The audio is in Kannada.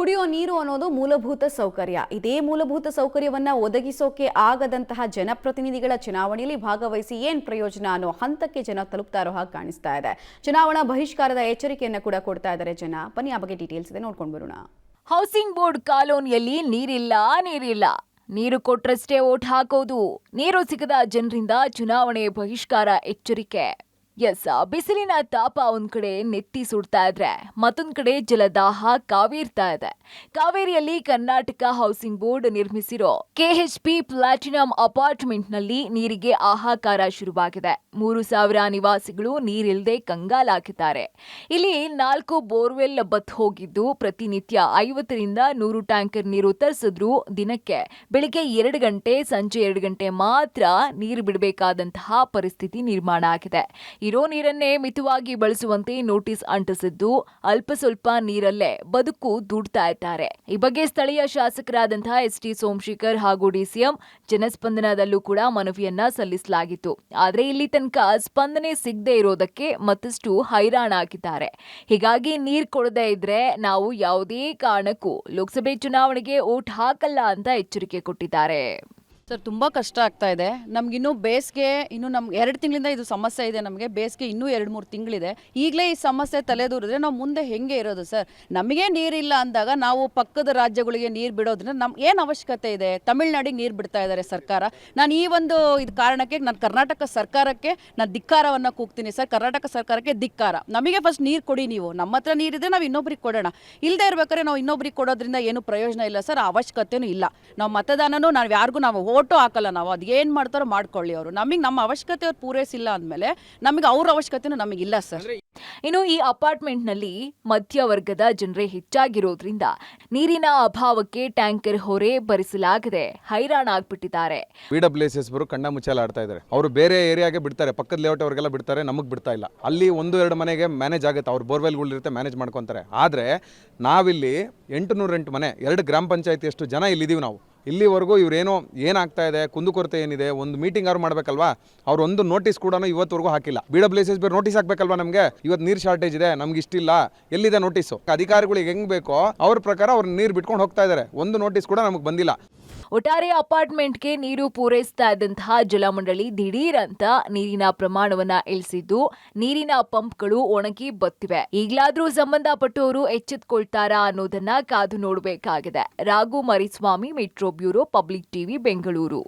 ಕುಡಿಯೋ ನೀರು ಅನ್ನೋದು ಮೂಲಭೂತ ಸೌಕರ್ಯ. ಇದೇ ಮೂಲಭೂತ ಸೌಕರ್ಯವನ್ನ ಒದಗಿಸೋಕೆ ಆಗದಂತಹ ಜನಪ್ರತಿನಿಧಿಗಳ ಚುನಾವಣೆಯಲ್ಲಿ ಭಾಗವಹಿಸಿ ಏನ್ ಪ್ರಯೋಜನ ಅನ್ನೋ ಹಂತಕ್ಕೆ ಜನ ತಲುಪ್ತಾ ಇರೋ ಹಾಗೆ ಕಾಣಿಸ್ತಾ ಇದೆ. ಚುನಾವಣಾ ಬಹಿಷ್ಕಾರದ ಎಚ್ಚರಿಕೆಯನ್ನ ಕೂಡ ಕೊಡ್ತಾ ಇದ್ದಾರೆ ಜನ. ಬನ್ನಿ ಆ ಬಗ್ಗೆ ಡೀಟೇಲ್ಸ್ ಇದೆ ನೋಡ್ಕೊಂಡು ಬರೋಣ. ಹೌಸಿಂಗ್ ಬೋರ್ಡ್ ಕಾಲೋನಿಯಲ್ಲಿ ನೀರಿಲ್ಲ. ನೀರು ಕೊಟ್ರಷ್ಟೇ ಓಟ್ ಹಾಕೋದು. ನೀರು ಸಿಗದ ಜನರಿಂದ ಚುನಾವಣೆ ಬಹಿಷ್ಕಾರ ಎಚ್ಚರಿಕೆ. ಬಿಸಿಲಿನ ತಾಪ ಒಂದ್ ಕಡೆ ನೆತ್ತಿ ಸುಡ್ತಾ ಇದ್ರೆ ಮತ್ತೊಂದ್ ಕಡೆ ಜಲದಾಹ ಕಾವೇರ್ತಾ ಇದೆ. ಕಾವೇರಿಯಲ್ಲಿ ಕರ್ನಾಟಕ ಹೌಸಿಂಗ್ ಬೋರ್ಡ್ ನಿರ್ಮಿಸಿರೋ KHP ಪ್ಲಾಟಿನಂ ಅಪಾರ್ಟ್ಮೆಂಟ್ ನಲ್ಲಿ ನೀರಿಗೆ ಹಾಹಾಕಾರ ಶುರುವಾಗಿದೆ. 3,000 ನಿವಾಸಿಗಳು ನೀರಿಲ್ಲದೆ ಕಂಗಾಲಾಗಿದ್ದಾರೆ. ಇಲ್ಲಿ 4 ಬೋರ್ವೆಲ್ ಬತ್ ಹೋಗಿದ್ದು ಪ್ರತಿನಿತ್ಯ 50ರಿಂದ 100 ಟ್ಯಾಂಕರ್ ನೀರು ತರಿಸಿದ್ರು. ದಿನಕ್ಕೆ ಬೆಳಿಗ್ಗೆ 2 ಗಂಟೆ ಸಂಜೆ 2 ಗಂಟೆ ಮಾತ್ರ ನೀರು ಬಿಡಬೇಕಾದಂತಹ ಪರಿಸ್ಥಿತಿ ನಿರ್ಮಾಣ ಆಗಿದೆ. ಇರೋ ನೀರನ್ನೇ ಮಿತವಾಗಿ ಬಳಸುವಂತೆ ನೋಟಿಸ್ ಅಂಟಿಸಿದ್ದು ಅಲ್ಪ ಸ್ವಲ್ಪ ನೀರಲ್ಲೇ ಬದುಕು ದೂಡ್ತಾ ಇದ್ದಾರೆ. ಈ ಬಗ್ಗೆ ಸ್ಥಳೀಯ ಶಾಸಕರಾದಂತಹ ST ಸೋಮಶೇಖರ್ ಹಾಗೂ DCM ಜನಸ್ಪಂದನದಲ್ಲೂ ಕೂಡ ಮನವಿಯನ್ನ ಸಲ್ಲಿಸಲಾಗಿತ್ತು. ಆದ್ರೆ ಇಲ್ಲಿ ತನಕ ಸ್ಪಂದನೆ ಸಿಗದೆ ಇರೋದಕ್ಕೆ ಮತ್ತಷ್ಟು ಹೈರಾಣಾಗಿದ್ದಾರೆ. ಹೀಗಾಗಿ ನೀರ್ ಕೊಡದೇ ಇದ್ರೆ ನಾವು ಯಾವುದೇ ಕಾರಣಕ್ಕೂ ಲೋಕಸಭೆ ಚುನಾವಣೆಗೆ ವೋಟ್ ಹಾಕಲ್ಲ ಅಂತ ಎಚ್ಚರಿಕೆ ಕೊಟ್ಟಿದ್ದಾರೆ. ಸರ್ ತುಂಬ ಕಷ್ಟ ಆಗ್ತಾ ಇದೆ. ನಮಗಿನ್ನೂ ಬೇಸಿಗೆ ಇನ್ನೂ ನಮ್ಗೆ 2 ತಿಂಗಳಿಂದ ಇದು ಸಮಸ್ಯೆ ಇದೆ. ನಮಗೆ ಬೇಸಿಗೆ ಇನ್ನೂ 2-3 ತಿಂಗಳಿದೆ. ಈಗಲೇ ಈ ಸಮಸ್ಯೆ ತಲೆದೂರಿದ್ರೆ ನಾವು ಮುಂದೆ ಹೆಂಗೆ ಇರೋದು ಸರ್? ನಮಗೆ ನೀರಿಲ್ಲ ಅಂದಾಗ ನಾವು ಪಕ್ಕದ ರಾಜ್ಯಗಳಿಗೆ ನೀರು ಬಿಡೋದ್ರಿಂದ ನಮ್ಗೆ ಏನು ಅವಶ್ಯಕತೆ ಇದೆ? ತಮಿಳ್ನಾಡಿಗೆ ನೀರು ಬಿಡ್ತಾ ಇದ್ದಾರೆ ಸರ್ಕಾರ. ನಾನು ಈ ಒಂದು ಇದು ಕಾರಣಕ್ಕೆ ನಾನು ಕರ್ನಾಟಕ ಸರ್ಕಾರಕ್ಕೆ ನಾನು ಧಿಕ್ಕಾರವನ್ನು ಕೂಗ್ತೀನಿ ಸರ್. ಕರ್ನಾಟಕ ಸರ್ಕಾರಕ್ಕೆ ಧಿಕ್ಕಾರ. ನಮಗೆ ಫಸ್ಟ್ ನೀರು ಕೊಡಿ ನೀವು. ನಮ್ಮ ಹತ್ರ ನೀರಿದೆ, ನಾವು ಇನ್ನೊಬ್ರಿಗೆ ಕೊಡೋಣ. ಇಲ್ಲದೆ ಇರ್ಬೇಕಾದ್ರೆ ನಾವು ಇನ್ನೊಬ್ರಿಗೆ ಕೊಡೋದ್ರಿಂದ ಏನು ಪ್ರಯೋಜನ ಇಲ್ಲ ಸರ್. ಅವಶ್ಯಕತೆನೂ ಇಲ್ಲ. ನಾವು ಮತದಾನನೂ ನಾವು ಯಾರಿಗೂ ನಾವು ಓಟು ಹಾಕಲ್ಲ. ನಾವು ಅದೇನು ಮಾಡ್ತಾರೋ ಮಾಡ್ಕೊಳ್ಳಿ. ಅವರು ನಮಗೆ ನಮ್ಮ ಅವಶ್ಯಕತೆ ಅವ್ರು ಪೂರೈಸಿಲ್ಲ ಅಂದಮೇಲೆ ನಮಗೆ ಅವ್ರ ಅವಶ್ಯಕತೆನೂ ನಮಗಿಲ್ಲ ಸರ್. ಇನ್ನು ಈ ಅಪಾರ್ಟ್ಮೆಂಟ್ ನಲ್ಲಿ ಮಧ್ಯವರ್ಗದ ಜನರೇ ಹೆಚ್ಚಾಗಿರೋದ್ರಿಂದ ನೀರಿನ ಅಭಾವಕ್ಕೆ ಟ್ಯಾಂಕರ್ ಹೊರೆ ಭರಿಸಲಾಗದೆ ಹೈರಾಣ ಆಗ್ಬಿಟ್ಟಿದ್ದಾರೆ. PWSS ಬರು ಕಣ್ಣ ಮುಚ್ಚಾಲ ಆಡ್ತಾ ಇದ್ದಾರೆ. ಅವರು ಬೇರೆ ಏರಿಯಾಗೆ ಬಿಡ್ತಾರೆ, ಪಕ್ಕದ ಲೇಔಟ್ ಅವ್ರಿಗೆಲ್ಲ ಬಿಡ್ತಾರೆ, ನಮಗೆ ಬಿಡ್ತಾ ಇಲ್ಲ. ಅಲ್ಲಿ 1-2 ಮನೆಗೆ ಮ್ಯಾನೇಜ್ ಆಗುತ್ತೆ, ಅವ್ರ ಬೋರ್ವೆಲ್ಗಳು ಇರುತ್ತೆ, ಮ್ಯಾನೇಜ್ ಮಾಡ್ಕೊತಾರೆ. ಆದರೆ ನಾವಿಲ್ಲಿ 808 ಮನೆ, 2 ಗ್ರಾಮ ಪಂಚಾಯತಿ ಅಷ್ಟು ಜನ ಇಲ್ಲಿದ್ದೀವಿ ನಾವು. ಇಲ್ಲಿವರೆಗೂ ಇವರೇನೋ ಏನಾಗ್ತಾ ಇದೆ, ಕುಂದುಕೊರತೆ ಏನಿದೆ, ಒಂದು ಮೀಟಿಂಗ್ ಅವ್ರು ಮಾಡಬೇಕಲ್ವಾ? ಅವ್ರು ಒಂದು ನೋಟಿಸ್ ಕೂಡ ಇವತ್ತುವರೆಗೂ ಹಾಕಿಲ್ಲ. PWSS ಬೇರೆ ನೋಟಿಸ್ ಹಾಕಬೇಕಲ್ವಾ? ನಮಗೆ ಇವತ್ತು ನೀರು ಶಾರ್ಟೇಜ್ ಇದೆ, ನಮ್ಗೆ ಇಷ್ಟಿಲ್ಲ, ಎಲ್ಲಿದೆ ನೋಟಿಸು? ಅಧಿಕಾರಿಗಳಿಗೆ ಹೆಂಗೆ ಬೇಕೋ ಅವ್ರ ಪ್ರಕಾರ ಅವ್ರು ನೀರು ಬಿಟ್ಕೊಂಡು ಹೋಗ್ತಾ ಇದ್ದಾರೆ. ಒಂದು ನೋಟಿಸ್ ಕೂಡ ನಮಗೆ ಬಂದಿಲ್ಲ. ಒಟ್ಟಾರೆ ಅಪಾರ್ಟ್ಮೆಂಟ್ಗೆ ನೀರು ಪೂರೈಸ್ತಾ ಇದ್ದಂತಹ ಜಲಮಂಡಳಿ ದಿಢೀರ್ ಅಂತ ನೀರಿನ ಪ್ರಮಾಣವನ್ನ ಇಳಿಸಿದ್ದು ನೀರಿನ ಪಂಪ್ಗಳು ಒಣಗಿ ಬತ್ತಿವೆ. ಈಗಲಾದ್ರೂ ಸಂಬಂಧಪಟ್ಟವರು ಎಚ್ಚೆತ್ತುಕೊಳ್ತಾರಾ ಅನ್ನೋದನ್ನ ಕಾದು ನೋಡಬೇಕಾಗಿದೆ. Raghu Mariswamy, metro bureau, public TV, Bengaluru.